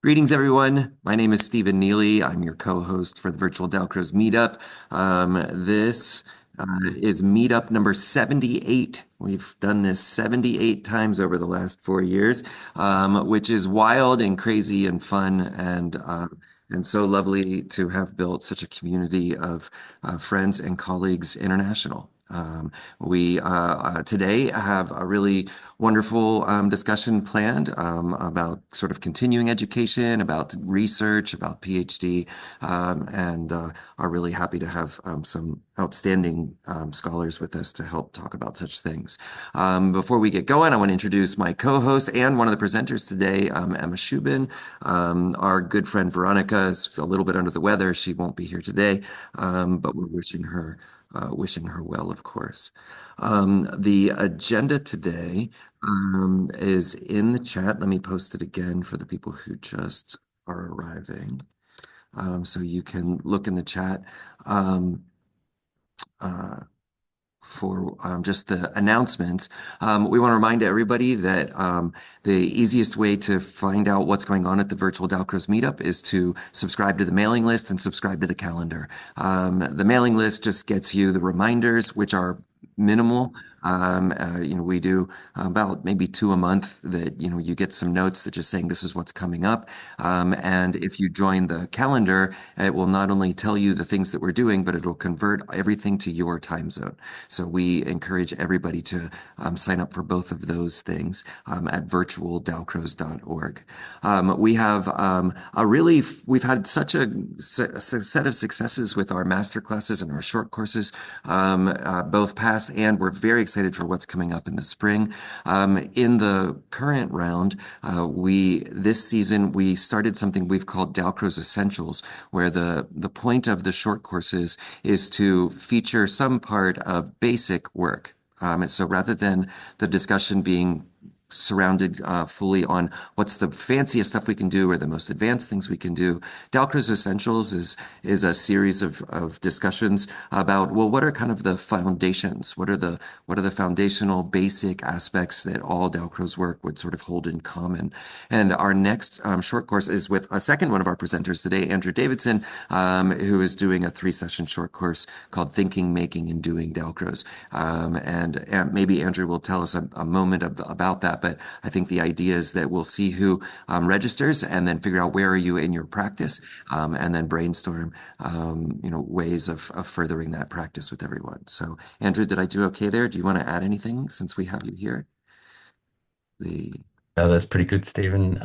Greetings, everyone. My name is Stephen Neely. I'm your co-host for the Virtual Dalcroze Meetup. This is meetup number 78. We've done this 78 times over the last 4 years, which is wild and crazy and fun and so lovely to have built such a community of friends and colleagues international. We today have a really wonderful discussion planned about sort of continuing education, about research, about PhD, and are really happy to have some outstanding scholars with us to help talk about such things. Before we get going, I want to introduce my co-host and one of the presenters today, Emma Shubin. Our good friend Veronica is a little bit under the weather. She won't be here today, but we're wishing her well, of course. The agenda today is in the chat. Let me post it again for the people who just are arriving. So you can look in the chat uh, for just the announcements. We want to remind everybody that the easiest way to find out what's going on at the Virtual Dalcroze Meetup is to subscribe to the mailing list and subscribe to the calendar. The mailing list just gets you the reminders, which are minimal. We do about maybe two a month that, you get some notes that just saying this is what's coming up. And if you join the calendar, it will not only tell you the things that we're doing, but it will convert everything to your time zone. So we encourage everybody to sign up for both of those things at virtualdalcroze.org. We've had such a set of successes with our master classes and our short courses, both past and we're very excited for what's coming up in the spring. In the current round, this season we started something we've called Dalcroze Essentials, where the point of the short courses is to feature some part of basic work. And so rather than the discussion being surrounded fully on what's the fanciest stuff we can do or the most advanced things we can do. Dalcroze Essentials is a series of discussions about, well, what are kind of the foundations? What are the foundational basic aspects that all Dalcroze work would sort of hold in common? And our next short course is with a second one of our presenters today, Andrew Davidson, who is doing a 3-session short course called Thinking, Making, and Doing Dalcroze. And maybe Andrew will tell us a moment about that. But I think the idea is that we'll see who registers and then figure out where are you in your practice, and then brainstorm, ways of furthering that practice with everyone. So, Andrew, did I do okay there? Do you want to add anything since we have you here? The No, that's pretty good, Stephen.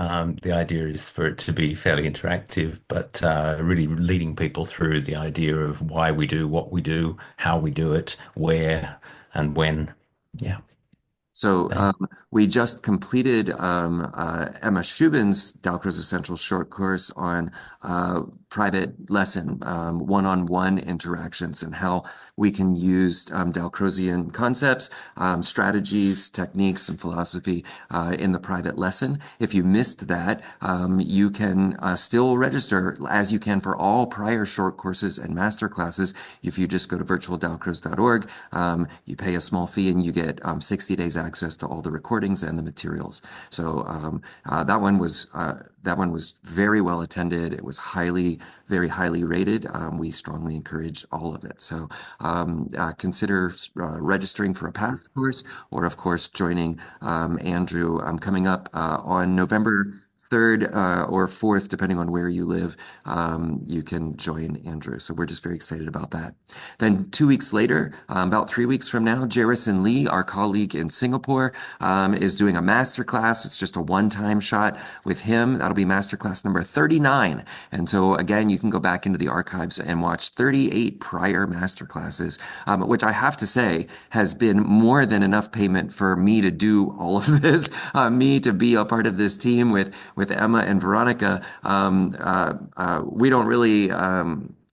The idea is for it to be fairly interactive, but really leading people through the idea of why we do what we do, how we do it, where and when. Yeah. So we just completed Emma Shubin's Dalcroze Essential short course on private lesson, one-on-one interactions, and how we can use Dalcrozian concepts, strategies, techniques, and philosophy in the private lesson. If you missed that, you can still register as you can for all prior short courses and master classes. If you just go to virtualdalcroze.org, you pay a small fee and you get 60 days access to all the recordings and the materials. So that one was very well attended. It was very highly rated. We strongly encourage all of it. So consider registering for a path course, or of course joining Andrew coming up on November 3rd or 4th, depending on where you live. You can join Andrew. So we're just very excited about that. Then 2 weeks later, about 3 weeks from now, Jerison Lee, our colleague in Singapore, is doing a master class. It's just a one-time shot with him. That'll be master class number 39. And so again, you can go back into the archives and watch 38 prior master classes, which I have to say has been more than enough payment for me to do all of this, me to be a part of this team with Emma and Veronica. We don't really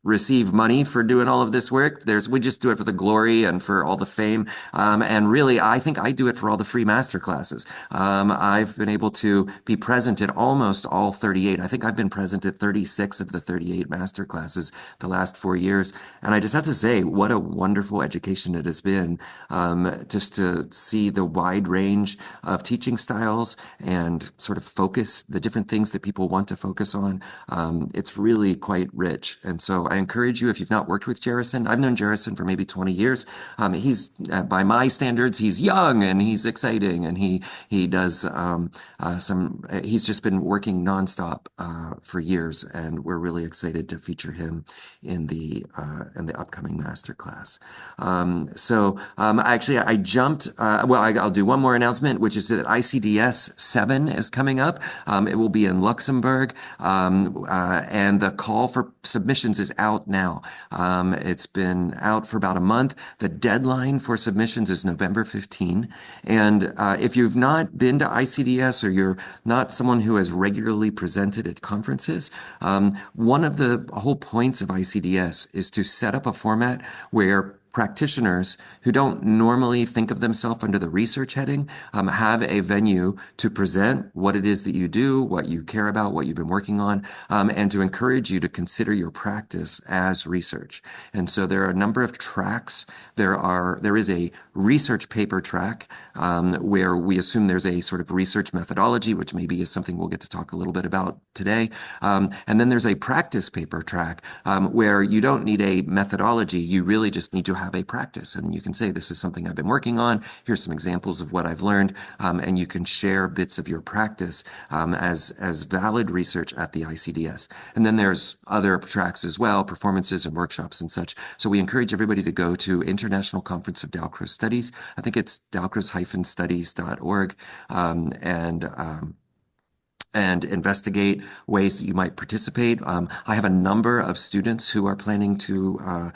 receive money for doing all of this work. We just do it for the glory and for all the fame. And really, I think I do it for all the free master classes. I've been able to be present at almost all 38. I think I've been present at 36 of the 38 master classes the last 4 years. And I just have to say, what a wonderful education it has been, just to see the wide range of teaching styles and sort of focus the different things that people want to focus on. It's really quite rich. And so I encourage you, if you've not worked with Jerison, I've known Jerison for maybe 20 years. He's, by my standards, he's young and he's exciting, and he does he's just been working nonstop for years, and we're really excited to feature him in the upcoming master class. Actually, I jumped. I'll do one more announcement, which is that ICDS 7 is coming up. It will be in Luxembourg, and the call for submissions is out now. It's been out for about a month. The deadline for submissions is November 15. And if you've not been to ICDS, or you're not someone who has regularly presented at conferences, one of the whole points of ICDS is to set up a format where practitioners who don't normally think of themselves under the research heading have a venue to present what it is that you do, what you care about, what you've been working on, and to encourage you to consider your practice as research. And so there are a number of tracks. There is a research paper track, where we assume there's a sort of research methodology, which maybe is something we'll get to talk a little bit about today. And then there's a practice paper track, where you don't need a methodology. You really just need to have a practice. And you can say, this is something I've been working on. Here's some examples of what I've learned. And you can share bits of your practice as valid research at the ICDS. And then there's other tracks as well, performances and workshops and such. So we encourage everybody to go to International Conference of Dalcroze Studies. I think it's dalcroze-studies.org, and investigate ways that you might participate. I have a number of students who are planning to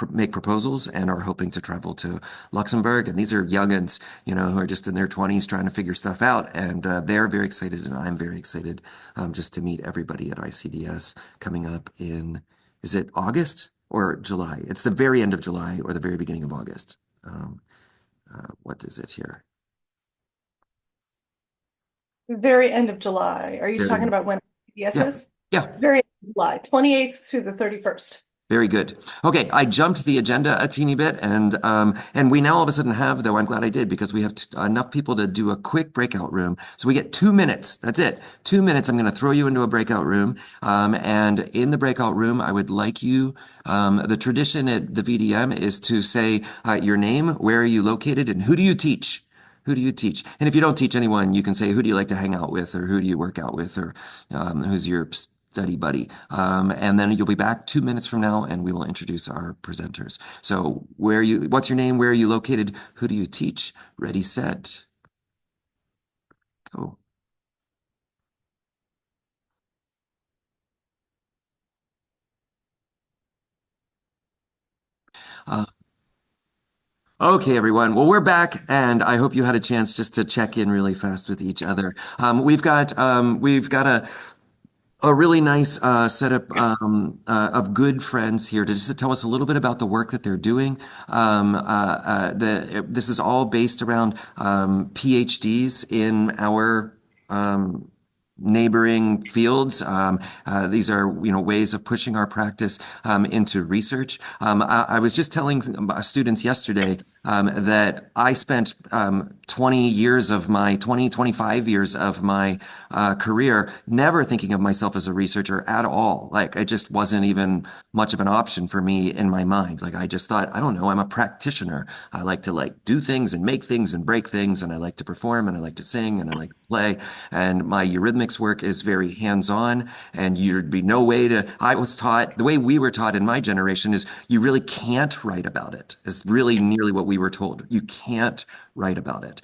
make proposals and are hoping to travel to Luxembourg. And these are youngins, who are just in their 20s trying to figure stuff out. And they're very excited, and I'm very excited, just to meet everybody at ICDS coming up in, is it August or July? It's the very end of July or the very beginning of August. What is it here? Very end of July. Are you talking about when PBS Yeah. is? Yeah. Very end of July, 28th through the 31st. Very good. Okay, I jumped the agenda a teeny bit, and we now all of a sudden have, though I'm glad I did, because we have enough people to do a quick breakout room. So we get 2 minutes. That's it. 2 minutes. I'm going to throw you into a breakout room, and in the breakout room, I would like you. The tradition at the VDM is to say your name, where are you located, and who do you teach? Who do you teach? And if you don't teach anyone, you can say, who do you like to hang out with, or who do you work out with, or who's your study buddy? And then you'll be back 2 minutes from now, and we will introduce our presenters. So what's your name? Where are you located? Who do you teach? Ready, set, go. Okay, everyone. Well, we're back, and I hope you had a chance just to check in really fast with each other. We've got a really nice setup of good friends here to just to tell us a little bit about the work that they're doing. This is all based around PhDs in our neighboring fields. These are, ways of pushing our practice into research. I was just telling students yesterday that I spent 25 years of my career never thinking of myself as a researcher at all. Like, it just wasn't even much of an option for me in my mind. Like, I just thought, I don't know, I'm a practitioner. I like to do things and make things and break things, and I like to perform, and I like to sing, and I like to play. And my eurythmics work is very hands-on, and there'd be no way I was taught, the way we were taught in my generation is you really can't write about it, is really nearly what we were told. You can't write about it.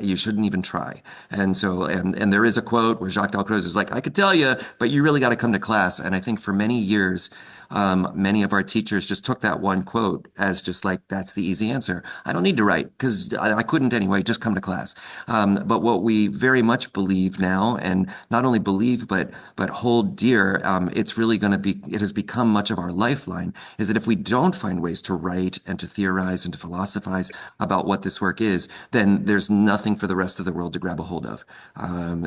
You shouldn't even try. And so, and there is a quote where Jacques Dalcroze is like, I could tell you, but you really got to come to class. And I think for many years, many of our teachers just took that one quote as just like, that's the easy answer. I don't need to write because I couldn't anyway, just come to class. But what we very much believe now, and not only believe, but hold dear, it's really going to be, it has become much of our lifeline, is that if we don't find ways to write and to theorize and to philosophize about what this work is, then there's nothing for the rest of the world to grab a hold of.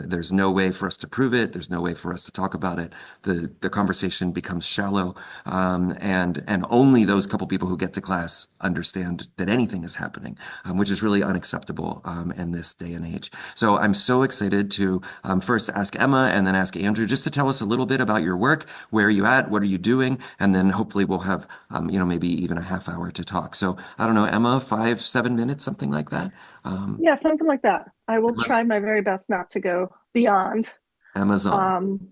There's no way for us to prove it. There's no way for us to talk about it. The conversation becomes shallow, and only those couple people who get to class understand that anything is happening, which is really unacceptable in this day and age. So I'm so excited to first ask Emma and then ask Andrew just to tell us a little bit about your work. Where are you at? What are you doing? And then hopefully we'll have, maybe even a half hour to talk. So I don't know, Emma, 5, 7 minutes, something like that. Yeah, something like that. I will Emma's- try my very best not to go beyond. Amazon.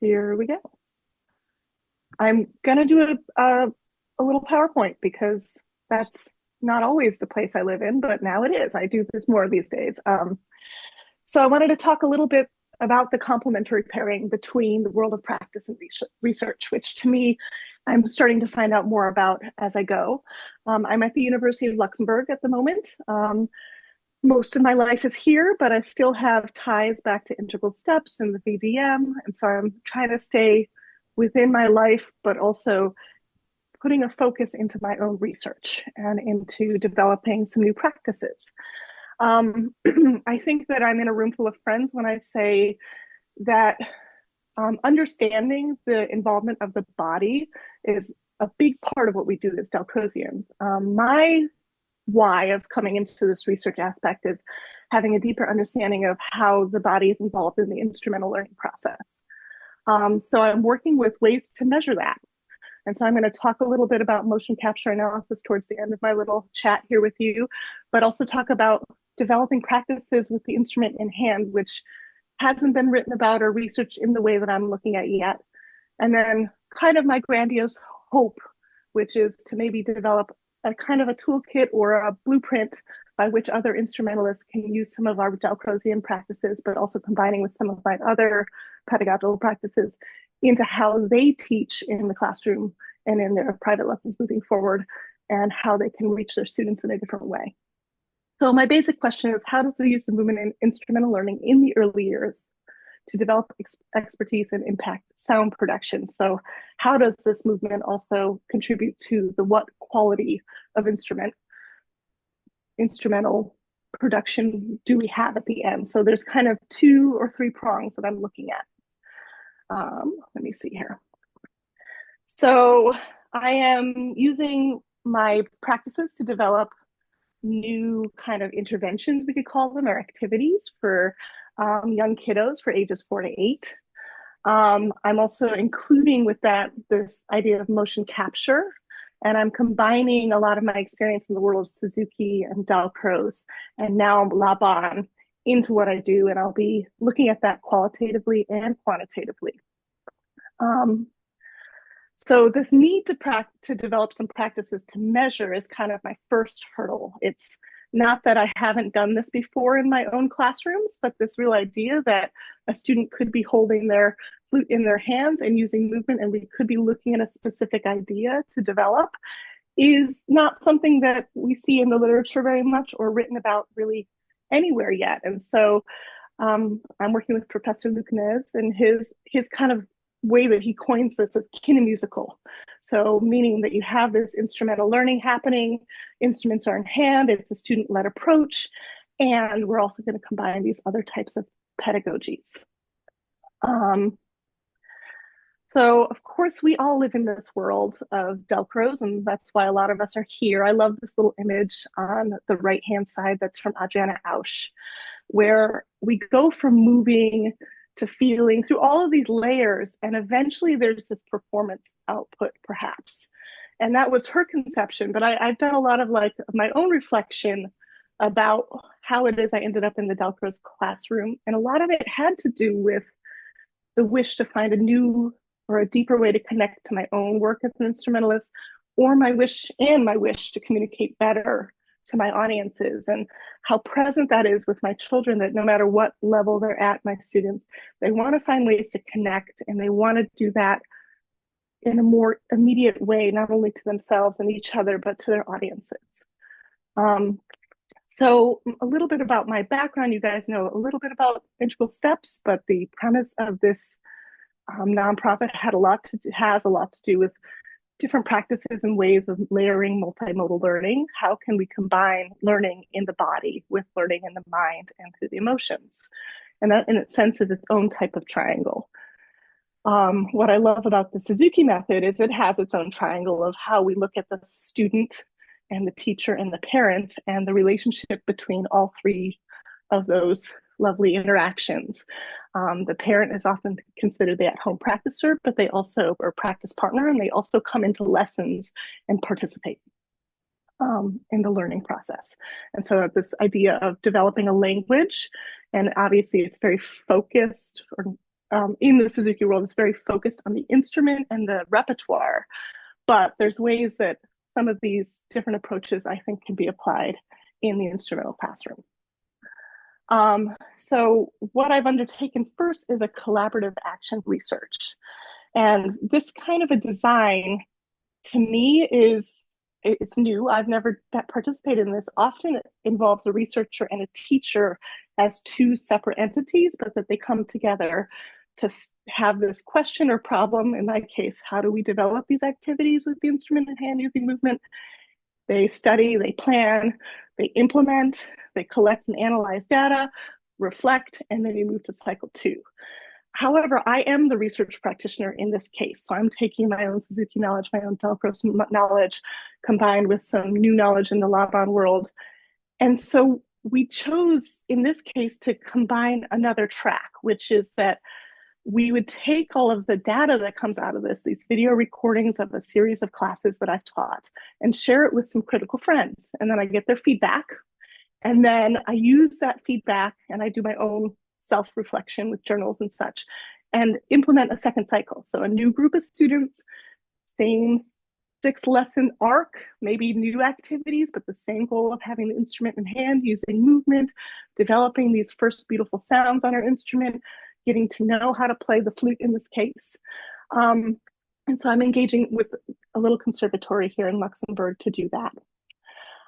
Here we go. I'm gonna do a little PowerPoint because that's not always the place I live in, but now it is. I do this more these days. So I wanted to talk a little bit about the complementary pairing between the world of practice and research, which to me, I'm starting to find out more about as I go. I'm at the University of Luxembourg at the moment. Most of my life is here, but I still have ties back to Integral Steps and the VDM. And so I'm trying to stay within my life, but also putting a focus into my own research and into developing some new practices. I think that I'm in a room full of friends when I say that understanding the involvement of the body is a big part of what we do as Dalcrozians. My why of coming into this research aspect is having a deeper understanding of how the body is involved in the instrumental learning process. So I'm working with ways to measure that. And so I'm going to talk a little bit about motion capture analysis towards the end of my little chat here with you, but also talk about developing practices with the instrument in hand, which hasn't been written about or researched in the way that I'm looking at yet. And then kind of my grandiose hope, which is to maybe develop a kind of a toolkit or a blueprint by which other instrumentalists can use some of our Dalcrozian practices, but also combining with some of my other pedagogical practices into how they teach in the classroom and in their private lessons moving forward, and how they can reach their students in a different way. So my basic question is, how does the use of movement in instrumental learning in the early years to develop expertise and impact sound production? So how does this movement also contribute to the what quality of instrumental production do we have at the end? So there's kind of 2 or 3 prongs that I'm looking at. Let me see here. So I am using my practices to develop new kind of interventions, we could call them, or activities for young kiddos for ages 4 to 8. I'm also including with that this idea of motion capture, and I'm combining a lot of my experience in the world of Suzuki and Dalcroze and now Laban into what I do, and I'll be looking at that qualitatively and quantitatively. So this need to develop some practices to measure is kind of my first hurdle. It's not that I haven't done this before in my own classrooms, but this real idea that a student could be holding their flute in their hands and using movement, and we could be looking at a specific idea to develop, is not something that we see in the literature very much or written about really anywhere yet. And so I'm working with Professor Luc Nez and his kind of way that he coins this as kinemusical. So meaning that you have this instrumental learning happening, instruments are in hand, it's a student-led approach, and we're also going to combine these other types of pedagogies. So of course we all live in this world of Dalcroze, and that's why a lot of us are here. I love this little image on the right-hand side that's from Adriana Ausch, where we go from moving to feeling through all of these layers, and eventually there's this performance output, perhaps. And that was her conception, but I've done a lot of like my own reflection about how it is I ended up in the Dalcroze classroom. And a lot of it had to do with the wish to find a new or a deeper way to connect to my own work as an instrumentalist, or my wish to communicate better to my audiences and how present that is with my children, that no matter what level they're at, my students, they want to find ways to connect, and they want to do that in a more immediate way, not only to themselves and each other, but to their audiences. So a little bit about my background. You guys know a little bit about Integral Steps, but the premise of this nonprofit has a lot to do with different practices and ways of layering multimodal learning. How can we combine learning in the body with learning in the mind and through the emotions? And that, in a sense, is its own type of triangle. What I love about the Suzuki method is it has its own triangle of how we look at the student and the teacher and the parent and the relationship between all three of those lovely interactions. The parent is often considered the at-home practicer, but they also are practice partner, and they also come into lessons and participate in the learning process. And so this idea of developing a language, and obviously it's very focused, or in the Suzuki world, it's very focused on the instrument and the repertoire, but there's ways that some of these different approaches I think can be applied in the instrumental classroom. So what I've undertaken first is a collaborative action research. And this kind of a design, to me, it's new. I've never participated in this. Often it involves a researcher and a teacher as two separate entities, but that they come together to have this question or problem. In my case, how do we develop these activities with the instrument in hand using movement? They study, they plan, they implement, they collect and analyze data, reflect, and then you move to cycle 2. However, I am the research practitioner in this case. So I'm taking my own Suzuki knowledge, my own Dalcroze knowledge, combined with some new knowledge in the Laban world. And so we chose, in this case, to combine another track, which is that we would take all of the data that comes out of this, these video recordings of a series of classes that I've taught, and share it with some critical friends. And then I get their feedback. And then I use that feedback and I do my own self-reflection with journals and such, and implement a second cycle. So a new group of students, same 6-lesson arc, maybe new activities, but the same goal of having the instrument in hand, using movement, developing these first beautiful sounds on our instrument, getting to know how to play the flute in this case. And so I'm engaging with a little conservatory here in Luxembourg to do that.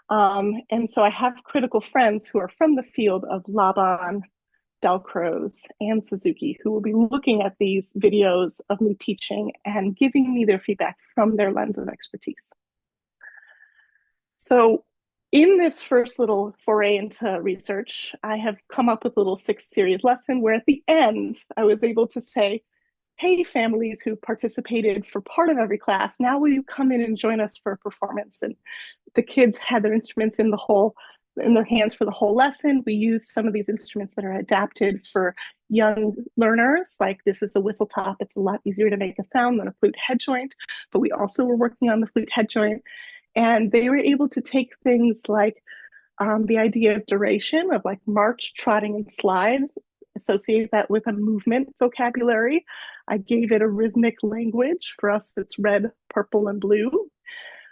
And so I have critical friends who are from the field of Laban, Dalcroze, and Suzuki, who will be looking at these videos of me teaching and giving me their feedback from their lens of expertise. So in this first little foray into research, I have come up with a little 6-series lesson where at the end, I was able to say, hey, families who participated for part of every class, now will you come in and join us for a performance? And the kids had their instruments in their hands for the whole lesson. We used some of these instruments that are adapted for young learners, like this is a whistle top. It's a lot easier to make a sound than a flute head joint, but we also were working on the flute head joint. And they were able to take things like the idea of duration, of like march, trotting, and slide, associate that with a movement vocabulary. I gave it a rhythmic language. For us, it's red, purple, and blue.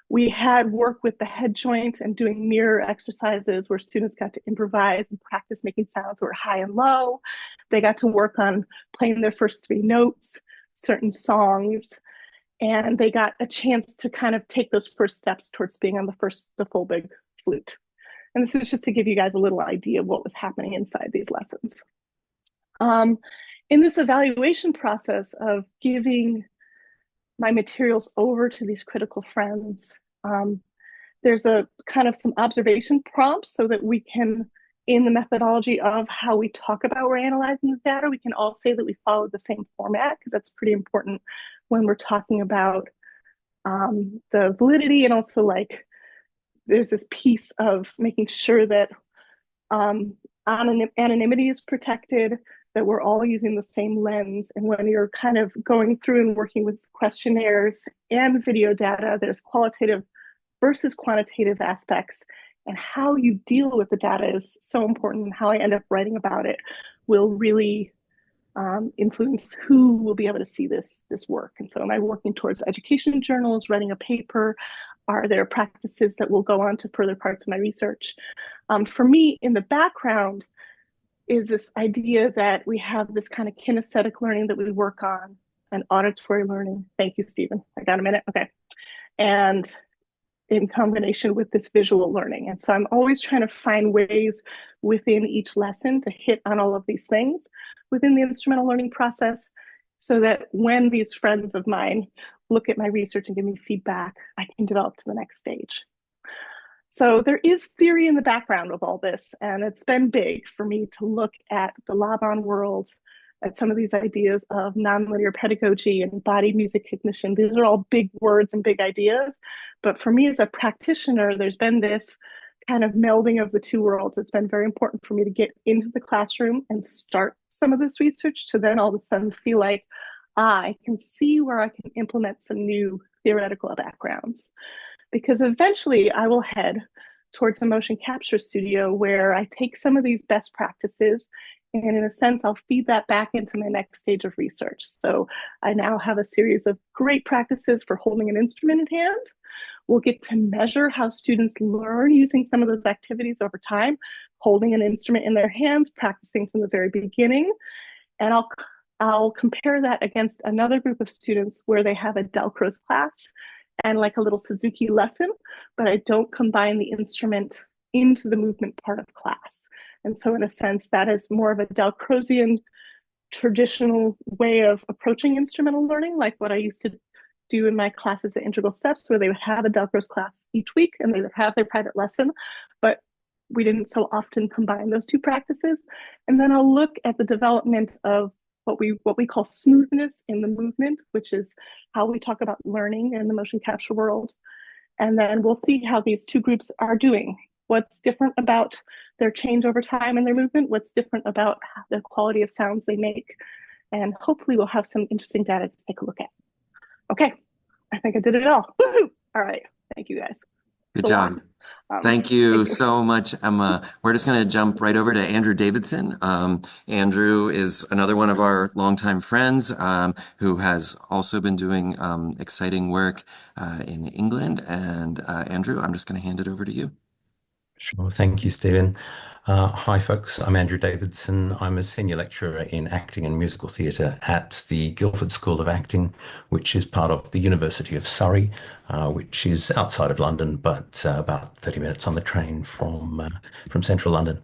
We had work with the head joint and doing mirror exercises where students got to improvise and practice making sounds that were high and low. They got to work on playing their first 3 notes, certain songs, and they got a chance to kind of take those first steps towards being on the full big flute. And this is just to give you guys a little idea of what was happening inside these lessons. In this evaluation process of giving my materials over to these critical friends, there's a kind of some observation prompts so that we can, in the methodology of how we talk about we're analyzing the data, we can all say that we follow the same format, because that's pretty important when we're talking about the validity, and also like there's this piece of making sure that anonymity is protected, that we're all using the same lens. And when you're kind of going through and working with questionnaires and video data, there's qualitative versus quantitative aspects, and how you deal with the data is so important. And how I end up writing about it will really influence who will be able to see this work. And so am I working towards education journals, writing a paper, Are there practices that will go on to further parts of my research? For me, in the background is this idea that we have this kind of kinesthetic learning that we work on and auditory learning. Thank you, Stephen. I got a minute. Okay. And in combination with this visual learning. And so I'm always trying to find ways within each lesson to hit on all of these things within the instrumental learning process so that when these friends of mine look at my research and give me feedback, I can develop to the next stage. So there is theory in the background of all this, and it's been big for me to look at the Laban world, at some of these ideas of nonlinear pedagogy and embodied music cognition. These are all big words and big ideas. But for me as a practitioner, there's been this kind of melding of the two worlds. It's been very important for me to get into the classroom and start some of this research to then all of a sudden feel like I can see where I can implement some new theoretical backgrounds. Because eventually I will head towards a motion capture studio where I take some of these best practices and in a sense, I'll feed that back into my next stage of research. So I now have a series of great practices for holding an instrument in hand. We'll get to measure how students learn using some of those activities over time, holding an instrument in their hands, practicing from the very beginning. And I'll compare that against another group of students where they have a Dalcroze class and like a little Suzuki lesson, but I don't combine the instrument into the movement part of class. And so in a sense, that is more of a Dalcrozian traditional way of approaching instrumental learning, like what I used to do in my classes at Integral Steps, where they would have a Dalcroze class each week and they would have their private lesson, but we didn't so often combine those two practices. And then I'll look at the development of what we call smoothness in the movement, which is how we talk about learning in the motion capture world. And then we'll see how these two groups are doing. What's different about their change over time in their movement? What's different about the quality of sounds they make? And hopefully we'll have some interesting data to take a look at. Okay, I think I did it all. Woo-hoo! All right, thank you guys. Good job. Thank you so much, Emma. We're just going to jump right over to Andrew Davidson. Andrew is another one of our longtime friends who has also been doing exciting work in England. And Andrew, I'm just going to hand it over to you. Sure. Thank you, Stephen. Hi, folks. I'm Andrew Davidson. I'm a senior lecturer in acting and musical theatre at the Guildford School of Acting, which is part of the University of Surrey, which is outside of London, but about 30 minutes on the train from central London.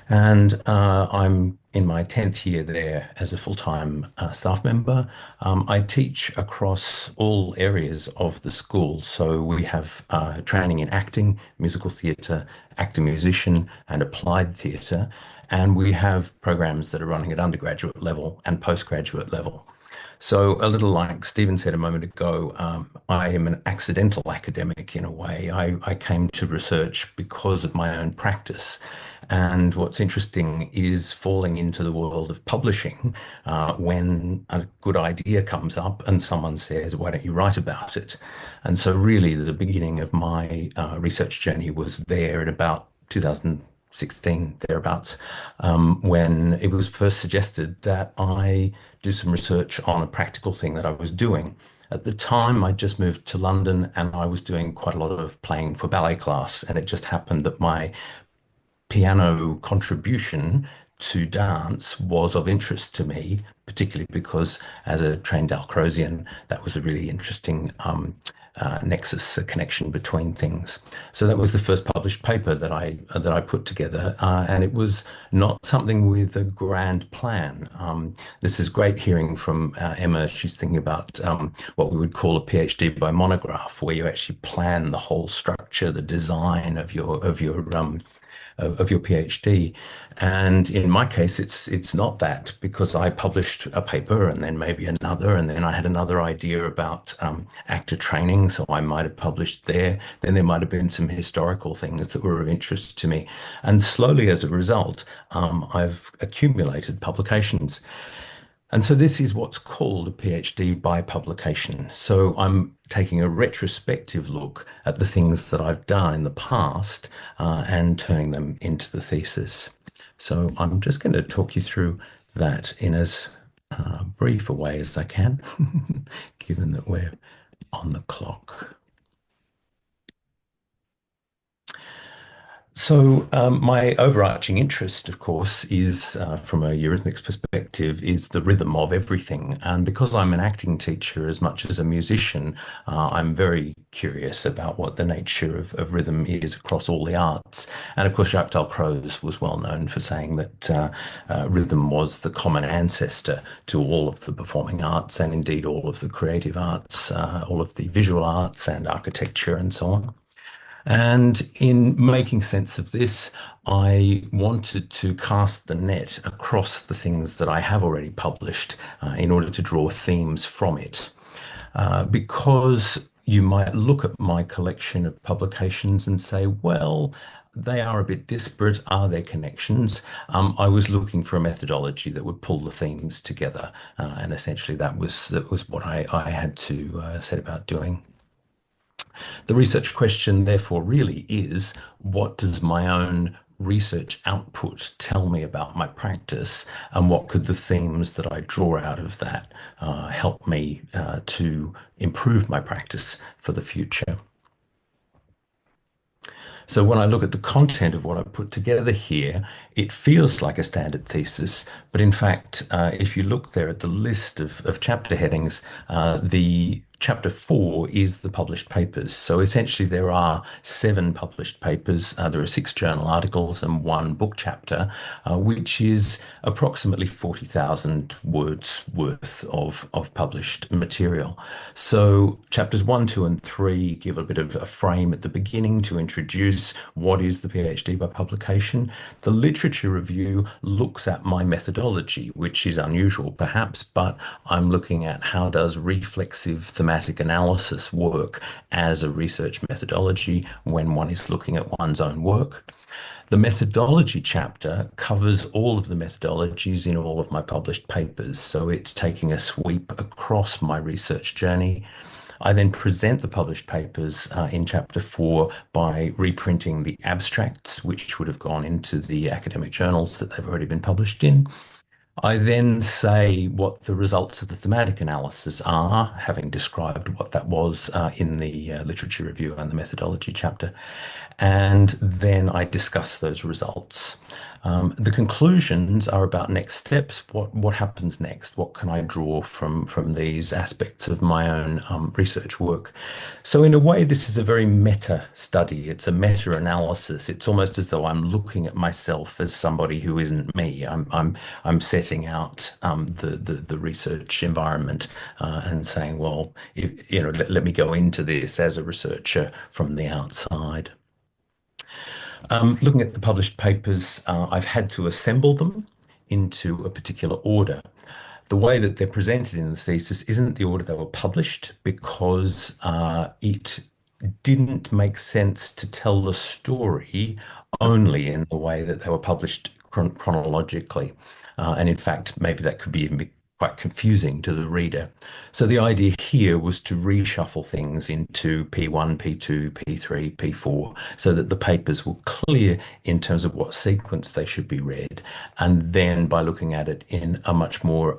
And I'm in my 10th year there as a full-time staff member. I teach across all areas of the school. So we have training in acting, musical theatre, actor musician, and applied theatre. And we have programs that are running at undergraduate level and postgraduate level. So a little like Stephen said a moment ago, I am an accidental academic in a way. I came to research because of my own practice. And what's interesting is falling into the world of publishing when a good idea comes up and someone says, why don't you write about it? And so really the beginning of my research journey was there in about 2016, thereabouts, when it was first suggested that I do some research on a practical thing that I was doing. At the time, I just moved to London and I was doing quite a lot of playing for ballet class. And it just happened that my piano contribution to dance was of interest to me, particularly because as a trained Dalcrozian, that was a really interesting nexus, a connection between things. So that was the first published paper that I put together, and it was not something with a grand plan. This is great hearing from Emma. She's thinking about what we would call a PhD by monograph, where you actually plan the whole structure, the design of your PhD. And in my case, it's not that, because I published a paper and then maybe another, and then I had another idea about actor training, so I might have published there. Then there might have been some historical things that were of interest to me. And slowly, as a result, I've accumulated publications. And so this is what's called a PhD by publication. So I'm taking a retrospective look at the things that I've done in the past and turning them into the thesis. So I'm just going to talk you through that in as brief a way as I can, given that we're on the clock. My overarching interest, of course, is from a Eurythmics perspective, is the rhythm of everything. And because I'm an acting teacher as much as a musician, I'm very curious about what the nature of rhythm is across all the arts. And of course, Jacques Dalcroze was well known for saying that rhythm was the common ancestor to all of the performing arts and indeed all of the creative arts, all of the visual arts and architecture and so on. And in making sense of this, I wanted to cast the net across the things that I have already published in order to draw themes from it. Because you might look at my collection of publications and say, well, they are a bit disparate. Are there connections? I was looking for a methodology that would pull the themes together, and essentially that was what I had to set about doing. The research question, therefore, really is what does my own research output tell me about my practice, and what could the themes that I draw out of that help me to improve my practice for the future? So when I look at the content of what I've put together here, it feels like a standard thesis, but in fact, if you look there at the list of chapter headings, the chapter 4 is the published papers. So essentially, there are 7 published papers. There are 6 journal articles and 1 book chapter, which is approximately 40,000 words worth of published material. So chapters 1, 2, and 3 give a bit of a frame at the beginning to introduce what is the PhD by publication. The literature review looks at my methodology, which is unusual perhaps, but I'm looking at how does reflexive thematic analysis work as a research methodology when one is looking at one's own work. The methodology chapter covers all of the methodologies in all of my published papers, so it's taking a sweep across my research journey. I then present the published papers in chapter 4 by reprinting the abstracts, which would have gone into the academic journals that they've already been published in. I then say what the results of the thematic analysis are, having described what that was in the literature review and the methodology chapter, and then I discuss those results. The conclusions are about next steps. What happens next? What can I draw from these aspects of my own research work? So in a way, this is a very meta study. It's a meta analysis. It's almost as though I'm looking at myself as somebody who isn't me. I'm setting out the research environment and saying, well, let me go into this as a researcher from the outside. Looking at the published papers, I've had to assemble them into a particular order. The way that they're presented in the thesis isn't the order they were published because it didn't make sense to tell the story only in the way that they were published chronologically. And in fact, maybe that could be even be quite confusing to the reader. So the idea here was to reshuffle things into P1, P2, P3, P4, so that the papers were clear in terms of what sequence they should be read. And then by looking at it in a much more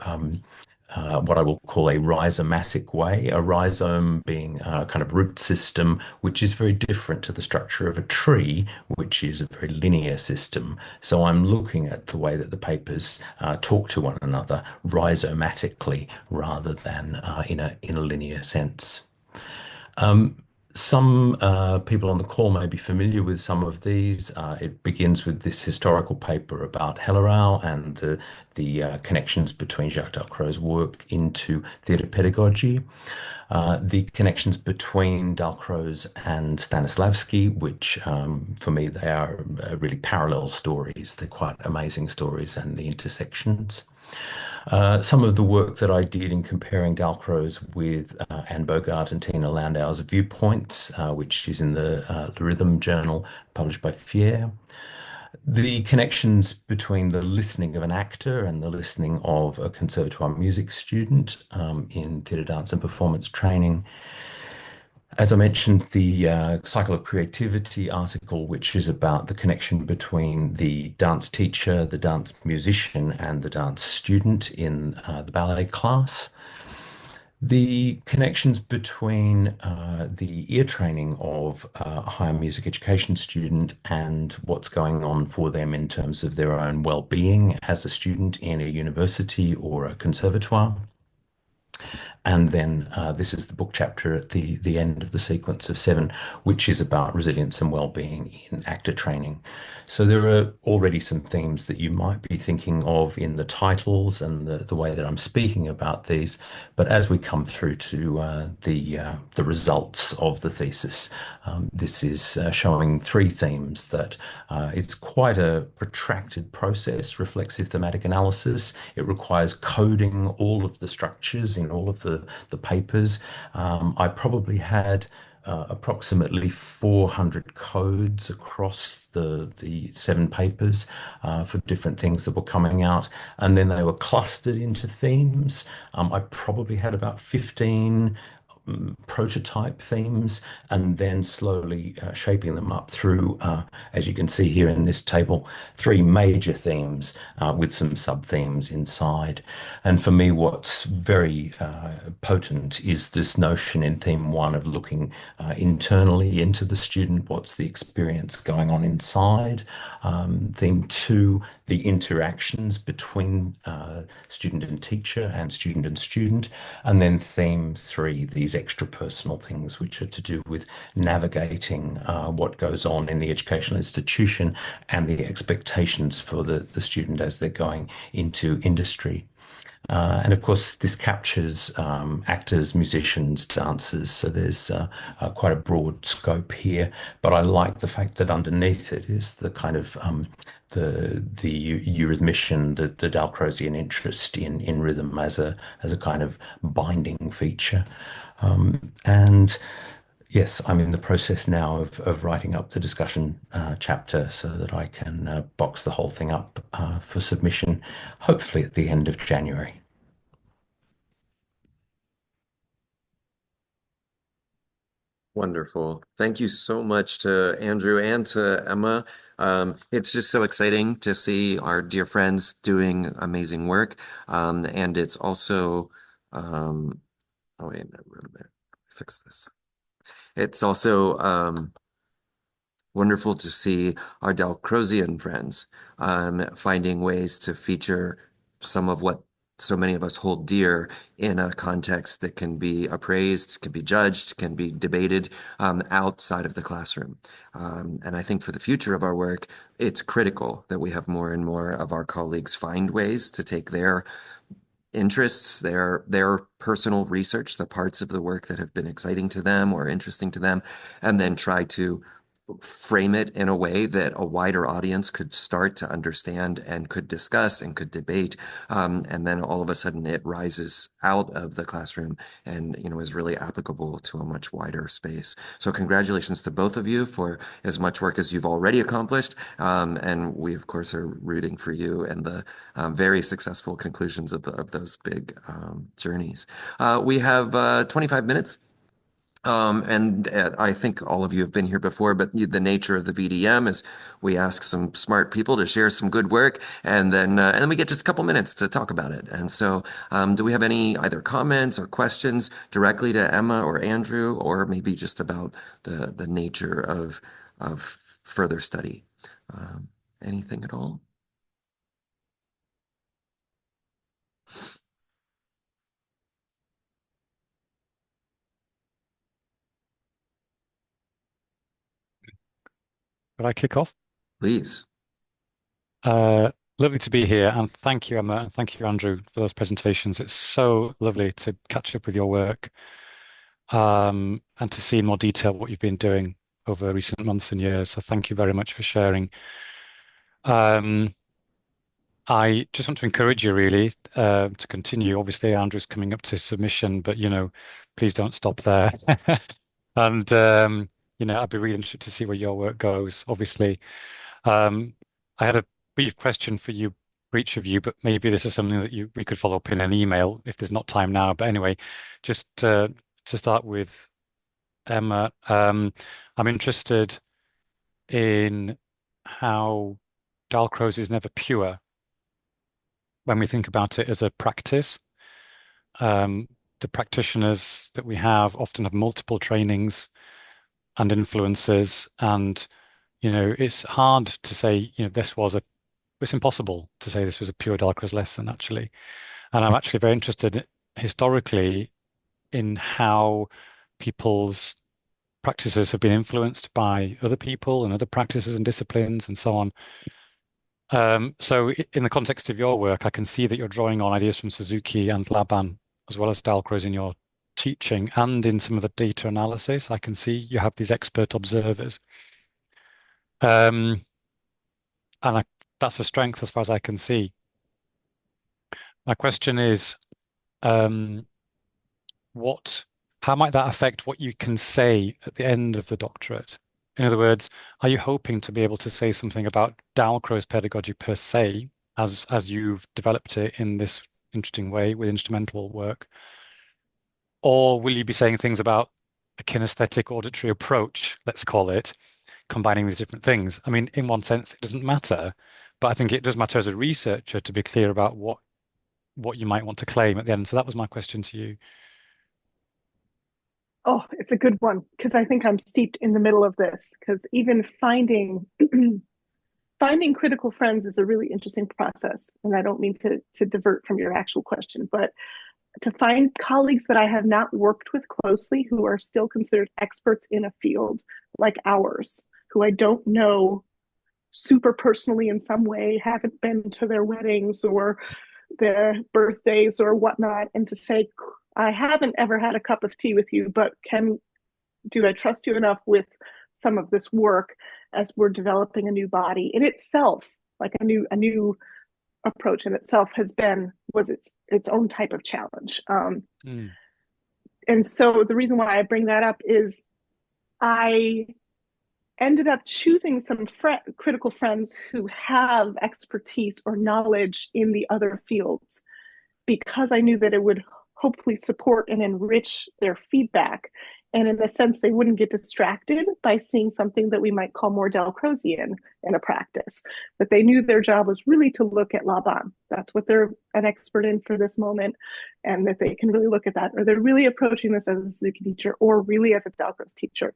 what I will call a rhizomatic way, a rhizome being a kind of root system, which is very different to the structure of a tree, which is a very linear system. So I'm looking at the way that the papers talk to one another rhizomatically rather than in a linear sense. Some people on the call may be familiar with some of these. It begins with this historical paper about Hellerau and the connections between Jacques Dalcroze's work into theatre pedagogy, the connections between Dalcroze and Stanislavski, which for me they are really parallel stories. They're quite amazing stories, and the intersections. Some of the work that I did in comparing Dalcroze with Anne Bogart and Tina Landau's Viewpoints, which is in the Rhythm Journal, published by Fier. The connections between the listening of an actor and the listening of a conservatoire music student in theatre, dance and performance training. As I mentioned, the Cycle of Creativity article, which is about the connection between the dance teacher, the dance musician, and the dance student in the ballet class. The connections between the ear training of a higher music education student and what's going on for them in terms of their own well-being as a student in a university or a conservatoire. And then this is the book chapter at the end of the sequence of seven, which is about resilience and well-being in actor training. So there are already some themes that you might be thinking of in the titles and the way that I'm speaking about these. But as we come through to the results of the thesis, this is showing three themes that it's quite a protracted process, reflexive thematic analysis. It requires coding all of the structures in all of the papers. I probably had approximately 400 codes across the seven papers for different things that were coming out, and then they were clustered into themes. I probably had about 15 prototype themes and then slowly shaping them up through, as you can see here in this table, three major themes with some sub themes inside. And for me, what's very potent is this notion in theme one of looking internally into the student, what's the experience going on inside. Theme two, the interactions between student and teacher and student. And then theme three, these extra personal things, which are to do with navigating what goes on in the educational institution and the expectations for the student as they're going into industry. And of course, this captures actors, musicians, dancers. So there's quite a broad scope here. But I like the fact that underneath it is the kind of the eurythmician, the Dalcrozian interest in rhythm as a kind of binding feature. And yes, I'm in the process now of writing up the discussion chapter so that I can box the whole thing up for submission, hopefully at the end of January. Wonderful. Thank you so much to Andrew and to Emma. It's just so exciting to see our dear friends doing amazing work. And it's also, oh wait, I wrote a bit. Fix this. It's also wonderful to see our Dalcrozian friends finding ways to feature some of what so many of us hold dear in a context that can be appraised, can be judged, can be debated outside of the classroom. And I think for the future of our work, it's critical that we have more and more of our colleagues find ways to take their interests, their personal research, the parts of the work that have been exciting to them or interesting to them, and then try to frame it in a way that a wider audience could start to understand and could discuss and could debate. And then all of a sudden it rises out of the classroom and, is really applicable to a much wider space. So congratulations to both of you for as much work as you've already accomplished. And we, of course, are rooting for you and the very successful conclusions of those big journeys. We have 25 minutes. And I think all of you have been here before, but the nature of the VDM is we ask some smart people to share some good work, and then we get just a couple minutes to talk about it. And so, do we have any either comments or questions directly to Emma or Andrew, or maybe just about the nature of further study? Anything at all? Could I kick off? Please. Lovely to be here, and thank you, Emma, and thank you, Andrew, for those presentations. It's so lovely to catch up with your work, and to see in more detail what you've been doing over recent months and years. So thank you very much for sharing. Um, I just want to encourage you really to continue. Obviously, Andrew's coming up to submission, but please don't stop there. And I'd be really interested to see where your work goes. Obviously. I had a brief question for you, for each of you, but maybe this is something that we could follow up in an email if there's not time now. But anyway, just to start with Emma, I'm interested in how Dalcroze is never pure when we think about it as a practice. the practitioners that we have often have multiple trainings and influences, and it's hard to say, it's impossible to say this was a pure Dalcroze lesson, actually. And I'm actually very interested historically in how people's practices have been influenced by other people and other practices and disciplines and so on. So in the context of your work, I can see that you're drawing on ideas from Suzuki and Laban, as well as Dalcroze in your teaching and in some of the data analysis. I can see you have these expert observers. Um, and that's a strength as far as I can see. My question is, um, how might that affect what you can say at the end of the doctorate? In other words, are you hoping to be able to say something about Dalcroze pedagogy per se, as you've developed it in this interesting way with instrumental work? Or will you be saying things about a kinesthetic auditory approach, let's call it, combining these different things? I mean, in one sense, it doesn't matter, but I think it does matter as a researcher to be clear about what you might want to claim at the end. So that was my question to you. Oh, it's a good one, because I think I'm steeped in the middle of this, because even finding critical friends is a really interesting process. And I don't mean to divert from your actual question, but to find colleagues that I have not worked with closely who are still considered experts in a field like ours, who I don't know super personally in some way, haven't been to their weddings or their birthdays or whatnot, and to say, I haven't ever had a cup of tea with you, but do I trust you enough with some of this work as we're developing a new body in itself, like a new approach in itself was its own type of challenge. And so the reason why I bring that up is I ended up choosing some critical friends who have expertise or knowledge in the other fields, because I knew that it would hopefully support and enrich their feedback. And in a sense, they wouldn't get distracted by seeing something that we might call more Dalcrozian in a practice. But they knew their job was really to look at Laban. That's what they're an expert in for this moment, and that they can really look at that. Or they're really approaching this as a Suzuki teacher or really as a Dalcroze teacher.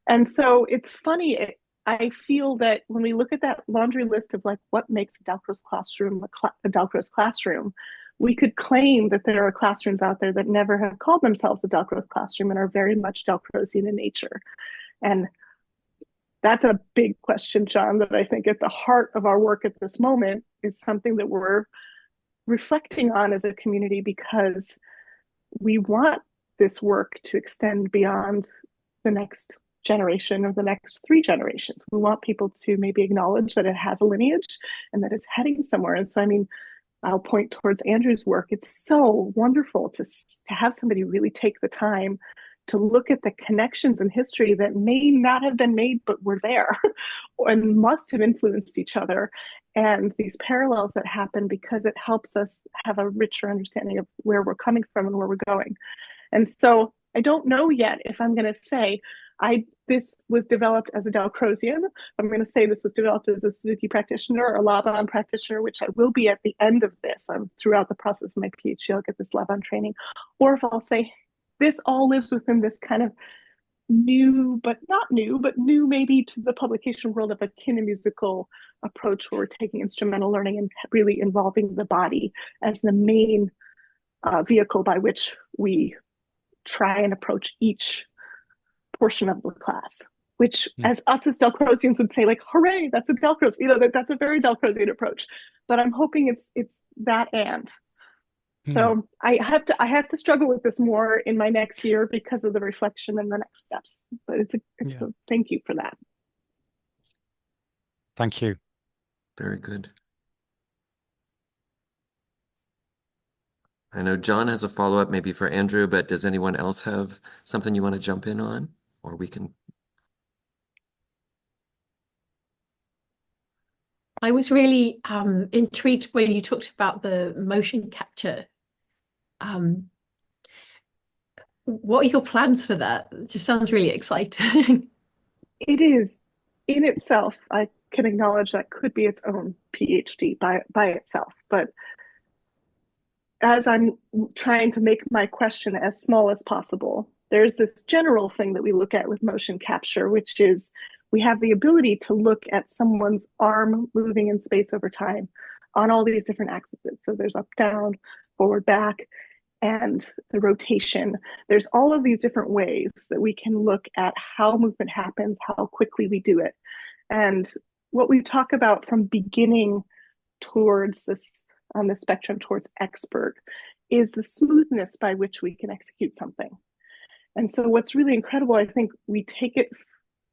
And so it's funny, I feel that when we look at that laundry list of like what makes a Dalcroze classroom a Dalcroze classroom, we could claim that there are classrooms out there that never have called themselves a Dalcroze classroom and are very much Dalcrozian in nature. And that's a big question, John, that I think at the heart of our work at this moment is something that we're reflecting on as a community, because we want this work to extend beyond the next generation or the next 3 generations. We want people to maybe acknowledge that it has a lineage and that it's heading somewhere. And so, I mean, I'll point towards Andrew's work. It's so wonderful to have somebody really take the time to look at the connections in history that may not have been made, but were there and must have influenced each other. And these parallels that happen, because it helps us have a richer understanding of where we're coming from and where we're going. And so I don't know yet if I'm going to say, this was developed as a Dalcrozian. I'm going to say this was developed as a Suzuki practitioner or a Laban practitioner, which I will be at the end of this. Throughout the process of my PhD, I'll get this Laban training. Or if I'll say, this all lives within this kind of new, but not new, but new maybe to the publication world of a kinemusical approach, where we're taking instrumental learning and really involving the body as the main vehicle by which we try and approach each portion of the class, which as Dalcrozians would say, like, hooray, that's a Dalcroze, that's a very Dalcrozian approach. But I'm hoping it's that and. So I have to struggle with this more in my next year because of the reflection and the next steps. But it's a thank you for that. Thank you. Very good. I know John has a follow-up maybe for Andrew, but does anyone else have something you want to jump in on? Or we can. I was really intrigued when you talked about the motion capture. What are your plans for that? It just sounds really exciting. It is in itself. I can acknowledge that could be its own PhD by itself, but as I'm trying to make my question as small as possible, there's this general thing that we look at with motion capture, which is we have the ability to look at someone's arm moving in space over time on all these different axes. So there's up, down, forward, back, and the rotation. There's all of these different ways that we can look at how movement happens, how quickly we do it. And what we talk about from beginning towards this on the spectrum towards expert is the smoothness by which we can execute something. And so what's really incredible, I think we take it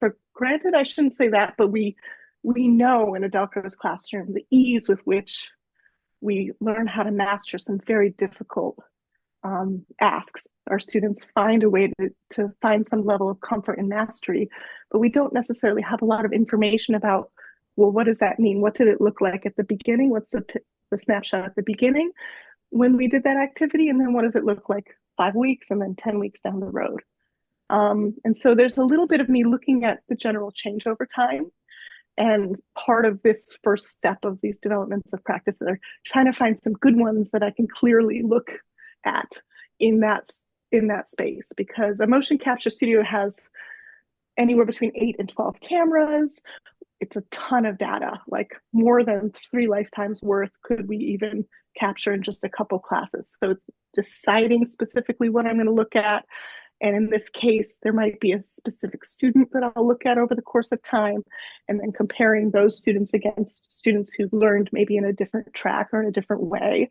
for granted, I shouldn't say that, but we know in Adelco's classroom the ease with which we learn how to master some very difficult asks. Our students find a way to find some level of comfort and mastery, but we don't necessarily have a lot of information about, well, what does that mean? What did it look like at the beginning? What's the snapshot at the beginning when we did that activity? And then what does it look like 5 weeks and then 10 weeks down the road? And so there's a little bit of me looking at the general change over time. And part of this first step of these developments of practice are trying to find some good ones that I can clearly look at in that space, because a motion capture studio has anywhere between 8 and 12 cameras. It's a ton of data, like more than 3 lifetimes worth could we even capture in just a couple classes. So it's deciding specifically what I'm going to look at. And in this case, there might be a specific student that I'll look at over the course of time, and then comparing those students against students who learned maybe in a different track or in a different way,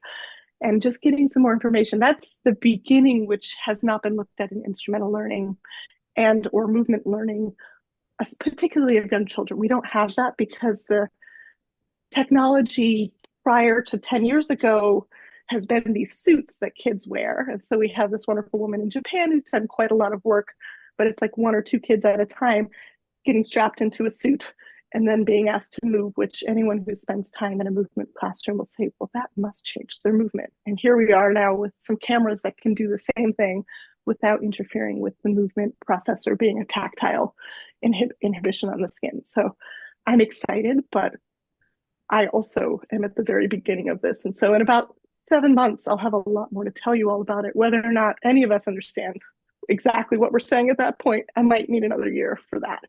and just getting some more information. That's the beginning, which has not been looked at in instrumental learning and or movement learning, particularly of young children. We don't have that because the technology prior to 10 years ago has been these suits that kids wear. And so we have this wonderful woman in Japan who's done quite a lot of work, but it's like 1 or 2 kids at a time getting strapped into a suit and then being asked to move, which anyone who spends time in a movement classroom will say, well, that must change their movement. And here we are now with some cameras that can do the same thing without interfering with the movement processor being a tactile inhibition on the skin. So I'm excited, but I also am at the very beginning of this. And so in about 7 months, I'll have a lot more to tell you all about it. Whether or not any of us understand exactly what we're saying at that point, I might need another year for that.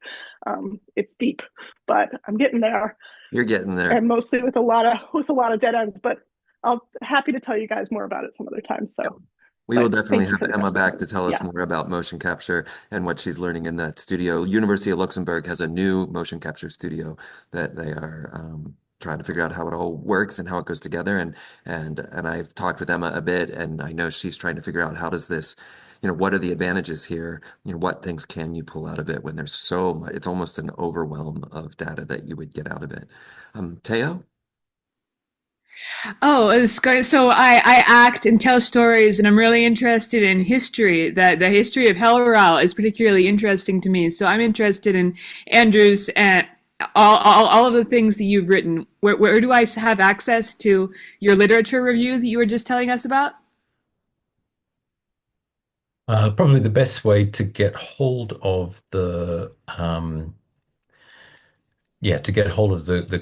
It's deep, but I'm getting there. You're getting there. And mostly with a lot of dead ends, but I'll happy to tell you guys more about it some other time. So we will definitely have Emma question. back to tell us Yeah. more about motion capture and what she's learning in that studio. University of Luxembourg has a new motion capture studio that they are trying to figure out how it all works and how it goes together. And I've talked with Emma a bit, and I know she's trying to figure out how does this, what are the advantages here? What things can you pull out of it when there's so much, it's almost an overwhelm of data that you would get out of it. Teo? Oh, it's great. So I act and tell stories, and I'm really interested in history. That the history of HellerAll is particularly interesting to me. So I'm interested in Andrew's and all of the things that you've written. Where do I have access to your literature review that you were just telling us about? Probably the best way to get hold of the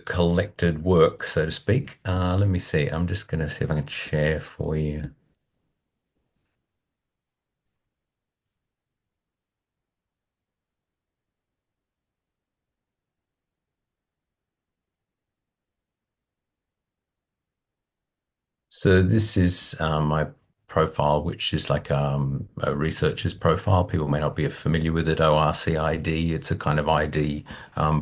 collected work, so to speak. Let me see. I'm just going to see if I can share for you. So this is my profile, which is like a researcher's profile. People may not be familiar with it. ORCID. It's a kind of ID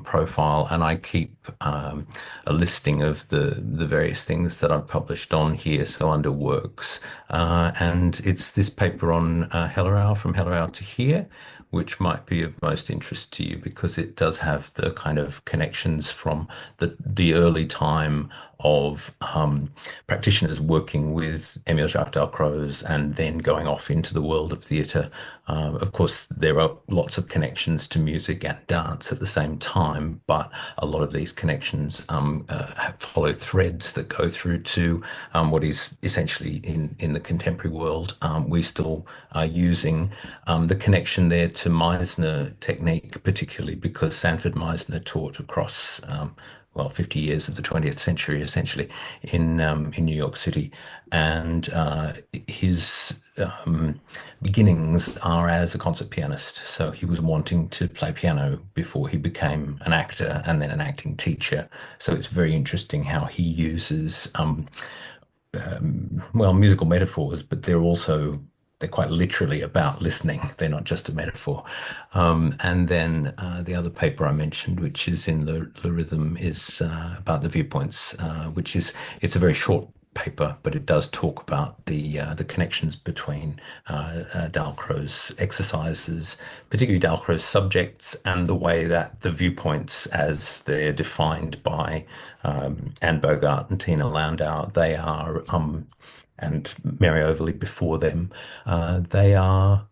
profile, and I keep a listing of the various things that I've published on here. So under works, and it's this paper on HellerAll, from HellerAll to here, which might be of most interest to you because it does have the kind of connections from the early time of practitioners working with Émile Jacques Dalcroze and then going off into the world of theatre. Of course, there are lots of connections to music and dance at the same time, but a lot of these connections follow threads that go through to what is essentially in the contemporary world. We still are using the connection there to Meisner technique, particularly because Sanford Meisner taught across 50 years of the 20th century, essentially, in New York City. And his beginnings are as a concert pianist. So he was wanting to play piano before he became an actor and then an acting teacher. So it's very interesting how he uses musical metaphors, but they're quite literally about listening. They're not just a metaphor. And then the other paper I mentioned, which is in the Rhythm, is about the viewpoints, it's a very short paper, but it does talk about the connections between Dalcroze's exercises, particularly Dalcroze's subjects, and the way that the viewpoints, as they're defined by Anne Bogart and Tina Landau, they are, and Mary Overley before them, they are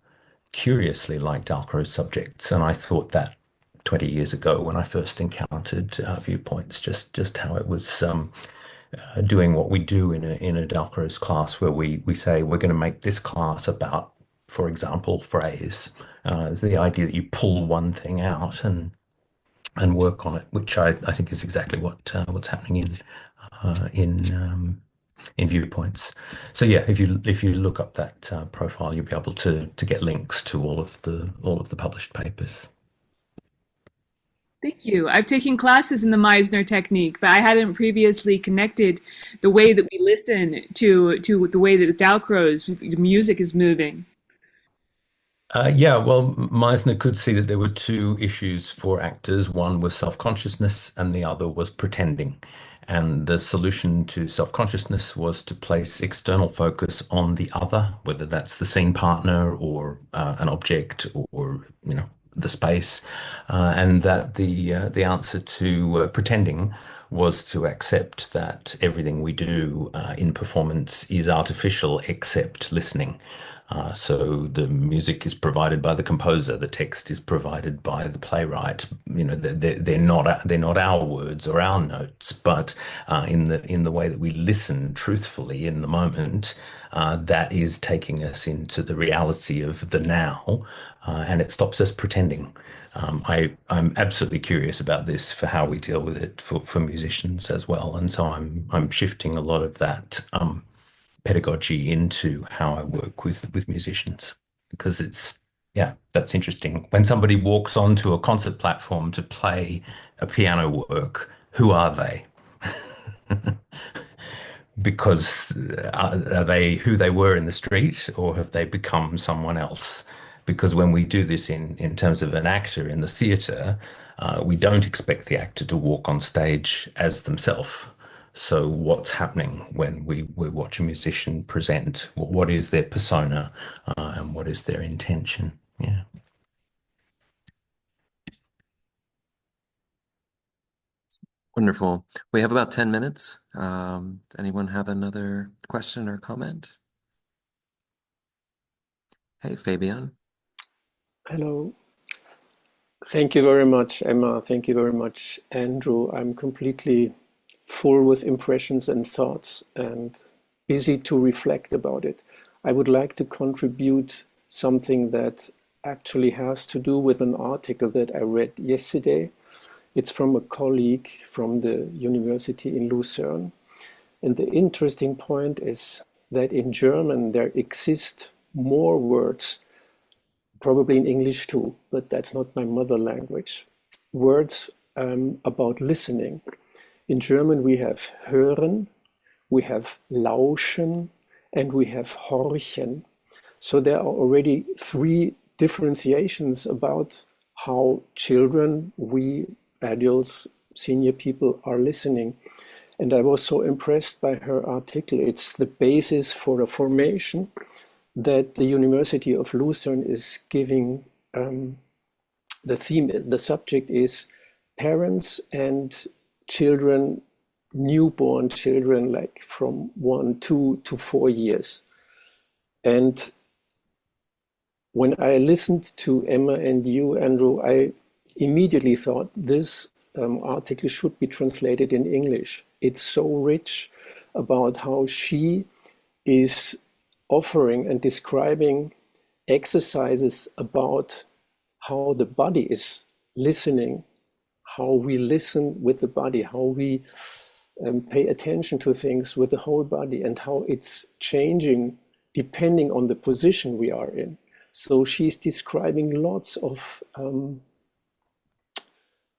curiously like Dalcroze subjects. And I thought that 20 years ago when I first encountered viewpoints, just how it was doing what we do in a Dalcroze class, where we say we're going to make this class about, for example, phrase. The idea that you pull one thing out and work on it, which I think is exactly what's happening in viewpoints. So yeah, if you look up that profile, you'll be able to get links to all of the published papers. Thank you. I've taken classes in the Meisner technique, but I hadn't previously connected the way that we listen to the way that Dalcroze the music is moving. Meisner could see that there were two issues for actors. One was self-consciousness and the other was pretending. And the solution to self-consciousness was to place external focus on the other, whether that's the scene partner or an object or the space, and that the answer to pretending was to accept that everything we do in performance is artificial except listening. So the music is provided by the composer, the text is provided by the playwright. They're not our words or our notes, but in the way that we listen truthfully in the moment, that is taking us into the reality of the now, and it stops us pretending. I'm absolutely curious about this for how we deal with it for musicians as well, and so I'm shifting a lot of that pedagogy into how I work with musicians, because that's interesting. When somebody walks onto a concert platform to play a piano work, who are they? Because are they who they were in the street, or have they become someone else? Because when we do this in terms of an actor in the theatre, we don't expect the actor to walk on stage as themselves. So what's happening when we watch a musician present? What is their persona, and what is their intention? Yeah. Wonderful. We have about 10 minutes. Anyone have another question or comment? Hey, Fabian. Hello. Thank you very much, Emma. Thank you very much, Andrew. I'm completely full with impressions and thoughts and busy to reflect about it. I would like to contribute something that actually has to do with an article that I read yesterday. It's from a colleague from the university in Lucerne. And the interesting point is that in German there exist more words, probably in English too, but that's not my mother language, words about listening. In German we have hören, we have lauschen, and we have horchen. So there are already three differentiations about how children, we adults, senior people are listening. And I was so impressed by her article. It's the basis for a formation that the University of Lucerne is giving. The theme, the subject is parents and children, newborn children, like from 1, 2 to 4 years. And when I listened to Emma and you, Andrew, I immediately thought this article should be translated in English. It's so rich about how she is offering and describing exercises about how the body is listening, how we listen with the body, how we pay attention to things with the whole body, and how it's changing depending on the position we are in. So she's describing lots of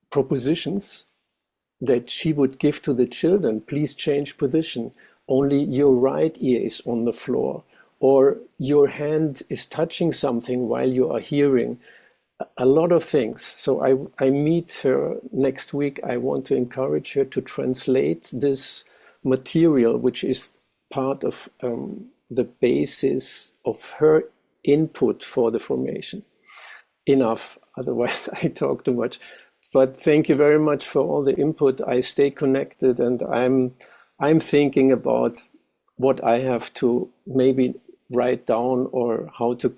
propositions that she would give to the children. Please change position. Only your right ear is on the floor, or your hand is touching something while you are hearing. A lot of things. So I meet her next week. I want to encourage her to translate this material, which is part of the basis of her input for the formation. Enough, otherwise I talk too much. But thank you very much for all the input. I stay connected, and I'm thinking about what I have to maybe write down, or how to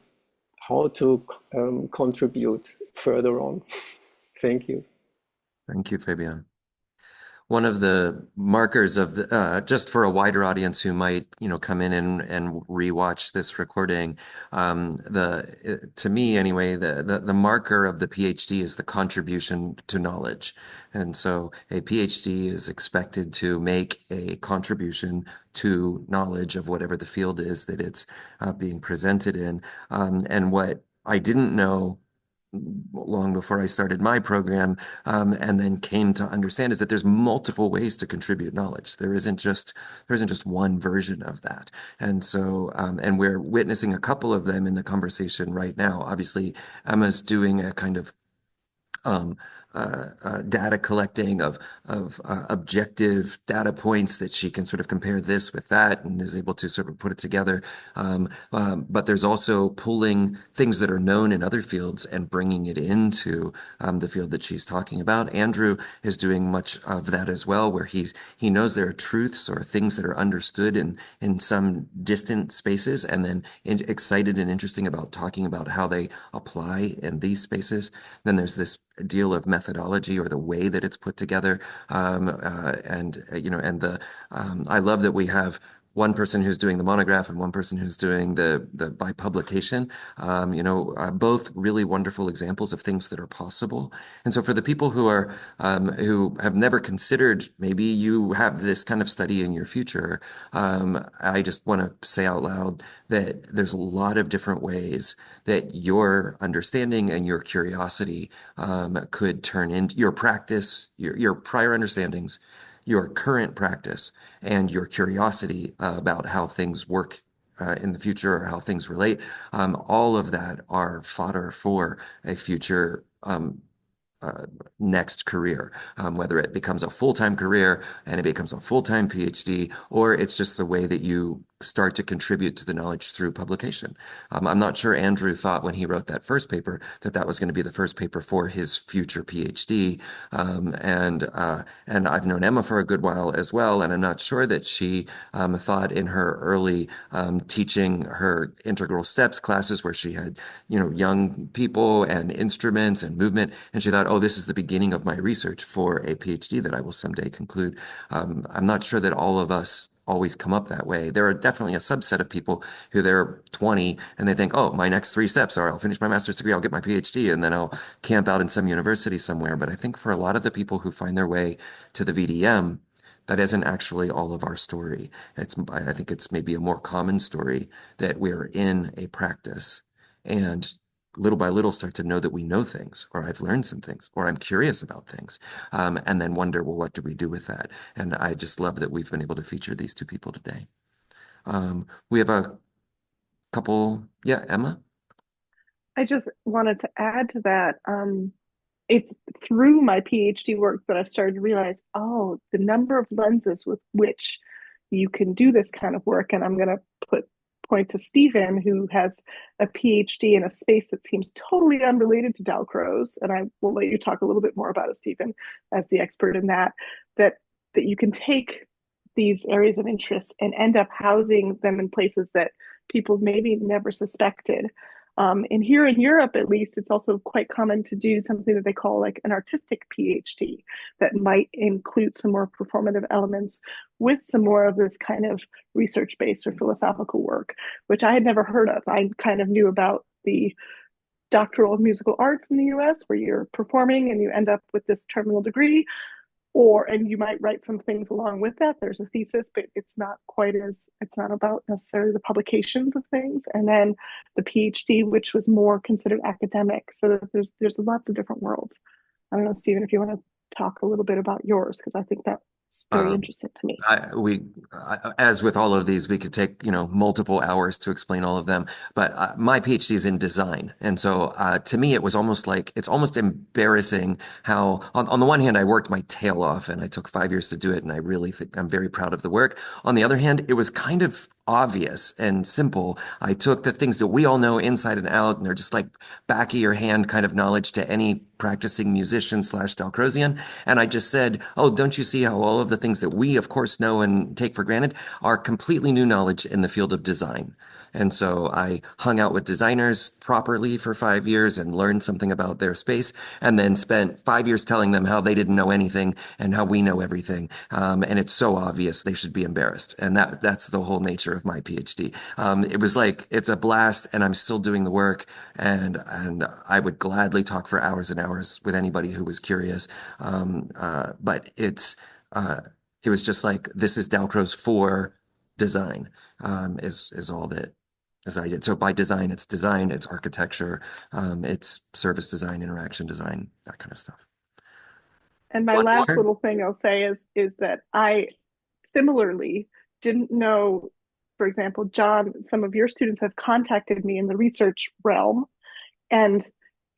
contribute further on. Thank you. Thank you, Fabian. One of the markers of the, just for a wider audience who might, come in and rewatch this recording, to me anyway, the marker of the PhD is the contribution to knowledge. And so a PhD is expected to make a contribution to knowledge of whatever the field is that it's being presented in. And what I didn't know long before I started my program, and then came to understand, is that there's multiple ways to contribute knowledge. There isn't just one version of that. And so, and we're witnessing a couple of them in the conversation right now. Obviously, Emma's doing a kind of data collecting of objective data points that she can sort of compare this with that, and is able to sort of put it together. But there's also pulling things that are known in other fields and bringing it into the field that she's talking about. Andrew is doing much of that as well, where he knows there are truths or things that are understood in some distant spaces, and then excited and interesting about talking about how they apply in these spaces. Then there's this deal of methodology, or the way that it's put together. I love that we have one person who's doing the monograph and one person who's doing the by publication, both really wonderful examples of things that are possible. And so for the people who are, who have never considered, maybe you have this kind of study in your future, I just want to say out loud that there's a lot of different ways that your understanding and your curiosity could turn into your practice, your prior understandings, your current practice, and your curiosity about how things work in the future, or how things relate. All of that are fodder for a future next career, whether it becomes a full-time career and it becomes a full-time PhD, or it's just the way that you start to contribute to the knowledge through publication. I'm not sure Andrew thought when he wrote that first paper that was going to be the first paper for his future PhD. And I've known Emma for a good while as well, and I'm not sure that she thought in her early teaching her integral steps classes, where she had young people and instruments and movement, and she thought, oh, this is the beginning of my research for a PhD that I will someday conclude. I'm not sure that all of us always come up that way. There are definitely a subset of people who they're 20 and they think, oh, my next 3 steps are I'll finish my master's degree, I'll get my PhD, and then I'll camp out in some university somewhere. But I think for a lot of the people who find their way to the VDM, that isn't actually all of our story. I think it's maybe a more common story that we're in a practice and little by little start to know that we know things, or I've learned some things, or I'm curious about things, and then wonder, well, what do we do with that? And I just love that we've been able to feature these 2 people today. We have a couple. Yeah, Emma? I just wanted to add to that. It's through my PhD work that I've started to realize, oh, the number of lenses with which you can do this kind of work. And I'm going to point to Stephen, who has a PhD in a space that seems totally unrelated to Dalcroze. And I will let you talk a little bit more about it, Stephen, as the expert in that you can take these areas of interest and end up housing them in places that people maybe never suspected. And here in Europe, at least, it's also quite common to do something that they call like an artistic PhD that might include some more performative elements with some more of this kind of research-based or philosophical work, which I had never heard of. I kind of knew about the doctoral of musical arts in the US where you're performing and you end up with this terminal degree, and you might write some things along with that. There's a thesis, but it's not about necessarily the publications of things. And then the PhD, which was more considered academic. So there's lots of different worlds. I don't know, Stephen, if you want to talk a little bit about yours, because I think that's very interesting to me. As with all of these, we could take, multiple hours to explain all of them. But my PhD is in design. And so to me, it's almost embarrassing how, on the one hand, I worked my tail off and I took 5 years to do it. And I really think I'm very proud of the work. On the other hand, it was kind of obvious and simple. I took the things that we all know inside and out, and they're just like back of your hand kind of knowledge to any practicing musician / Dalcrozian. And I just said, oh, don't you see how all of the things that we, of course, know and take for granted are completely new knowledge in the field of design? And so I hung out with designers properly for 5 years and learned something about their space, and then spent 5 years telling them how they didn't know anything and how we know everything. And it's so obvious they should be embarrassed. And that's the whole nature of my PhD. It was like, it's a blast, and I'm still doing the work. And I would gladly talk for hours and hours with anybody who was curious. But it was just like, this is Dalcroze for design, is all that as I did. So by design, it's architecture, it's service design, interaction design, that kind of stuff. And my last little thing I'll say is that I similarly didn't know, for example, John, some of your students have contacted me in the research realm, and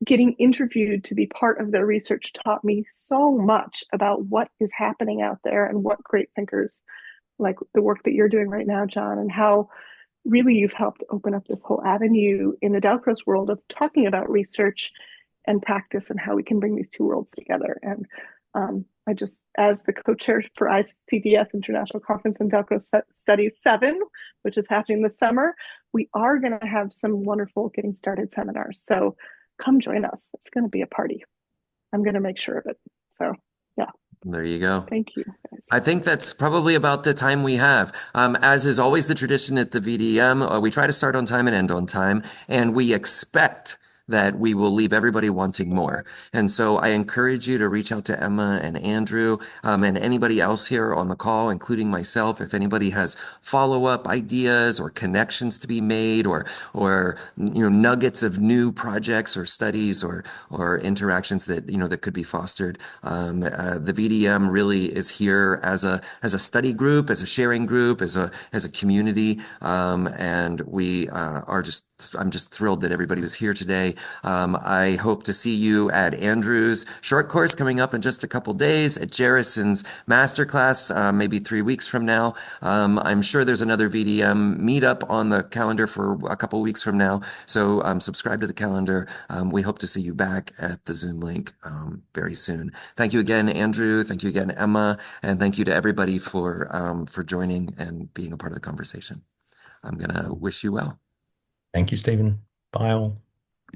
getting interviewed to be part of their research taught me so much about what is happening out there and what great thinkers, like the work that you're doing right now, John, and how really you've helped open up this whole avenue in the Dalcroze world of talking about research and practice and how we can bring these two worlds together. And I just, as the co-chair for ICDS International Conference on Dalcroze Studies 7, which is happening this summer, we are going to have some wonderful getting started seminars. So come join us. It's going to be a party. I'm going to make sure of it. So yeah. There you go. Thank you, guys. I think that's probably about the time we have. As is always the tradition at the VDM, we try to start on time and end on time, and we expect that we will leave everybody wanting more. And so I encourage you to reach out to Emma and Andrew, and anybody else here on the call, including myself, if anybody has follow-up ideas or connections to be made, or nuggets of new projects or studies or interactions that that could be fostered. The VDM really is here as a study group, as a sharing group, as a community, and I'm just thrilled that everybody was here today. I hope to see you at Andrew's short course coming up in just a couple days, at Jerrison's masterclass, maybe 3 weeks from now. I'm sure there's another VDM meetup on the calendar for a couple weeks from now. So subscribe to the calendar. We hope to see you back at the Zoom link very soon. Thank you again, Andrew. Thank you again, Emma. And thank you to everybody for joining and being a part of the conversation. I'm going to wish you well. Thank you, Stephen. Bye all.